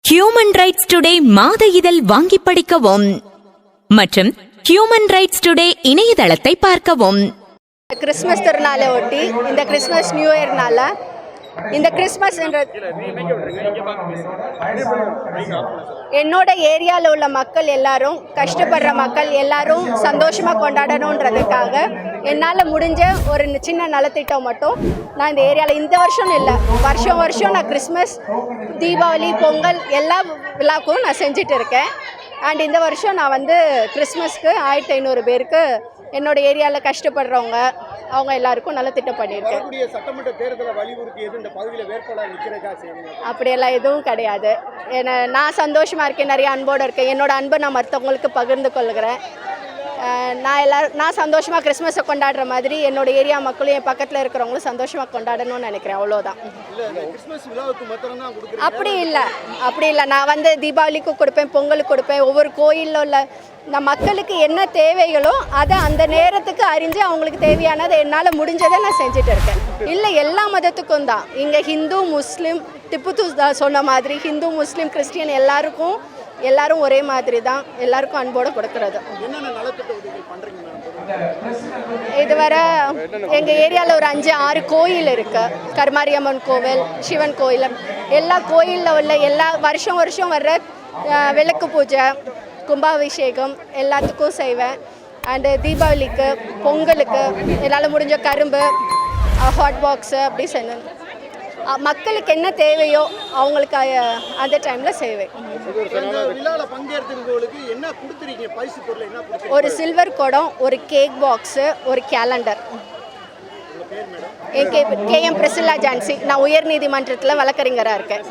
Human rights today மாத இதழ் வாங்கி படிக்கவும் மற்றும் ஹியூமன் ரைட்ஸ் டுடே இணையதளத்தை பார்க்கவும். கிறிஸ்மஸ் திருநாளை ஒட்டி இந்த கிறிஸ்மஸ் நியூ இயர்னால இந்த கிறிஸ்மஸ் என்னோட ஏரியாவில் உள்ள மக்கள் எல்லாரும், கஷ்டப்படுற மக்கள் எல்லாரும் சந்தோஷமாக கொண்டாடணுன்றதுக்காக என்னால் முடிஞ்ச ஒரு சின்ன நலத்திட்டம் மட்டும் நான் இந்த ஏரியாவில் இந்த வருஷம் இல்லை, வருஷம் வருஷம் நான் கிறிஸ்மஸ், தீபாவளி, பொங்கல் எல்லா விழாக்கும் நான் செஞ்சுட்டு இருக்கேன். அண்ட் இந்த வருஷம் நான் கிறிஸ்மஸ்க்கு 1500 பேருக்கு என்னோட ஏரியாவில் கஷ்டப்படுறவங்க அவங்க எல்லாருக்கும் நல்ல திட்டம் பண்ணியிருக்கேன். சட்டமன்ற தேர்தலை வலியுறுத்தியது இந்த பகுதியில் வேட்பாளர் நிற்கிறதா? அப்படியெல்லாம் எதுவும் கிடையாது. ஏன்னா நான் சந்தோஷமாக இருக்கேன், நிறைய அன்போடு இருக்கேன். என்னோட அன்பை நான் மற்றவங்களுக்கு பகிர்ந்து கொள்கிறேன். நான் சந்தோஷமாக கிறிஸ்மஸை கொண்டாடுற மாதிரி என்னோட ஏரியா மக்களும் என் பக்கத்தில் இருக்கிறவங்களும் சந்தோஷமாக கொண்டாடணும்னு நினைக்கிறேன். அவ்வளோதான். அப்படி இல்லை நான் தீபாவளிக்கு கொடுப்பேன், பொங்கலுக்கு கொடுப்பேன். ஒவ்வொரு கோயிலில் உள்ள மக்களுக்கு என்ன தேவைகளோ அதை அந்த நேரத்துக்கு அறிஞ்சு அவங்களுக்கு தேவையானதை என்னால் முடிஞ்சதை நான் செஞ்சுட்டு இருக்கேன். இல்லை, எல்லா மதத்துக்கும் தான். இங்கே ஹிந்து, முஸ்லீம், திப்பு சொன்ன மாதிரி ஹிந்து, முஸ்லீம், கிறிஸ்டியன் எல்லாரும் ஒரே மாதிரி தான், எல்லாருக்கும் அன்போடு கொடுக்கறது. இதுவரை எங்கள் ஏரியாவில் ஒரு 5-6 கோயில் இருக்குது. கருமாரியம்மன் கோவில், சிவன் கோயில், எல்லா கோயிலில் உள்ள எல்லா வருஷம் வர்ற விளக்கு பூஜை, கும்பாபிஷேகம் எல்லாத்துக்கும் செய்வேன். அண்டு தீபாவளிக்கு, பொங்கலுக்கு என்னால் முடிஞ்ச கரும்பு, ஹாட் பாக்ஸு அப்படி செஞ்சேன். மக்களுக்கு என்ன தேவையோ அவங்களுக்கு அந்த டைமில் செய்வேன். ஒரு சில்வர் குடம், ஒரு கேக் பாக்ஸு, ஒரு கேலண்டர். KM Priscilla Jhansi. நான் உயர் நீதிமன்றத்தில் வழக்கறிஞராக இருக்கேன்.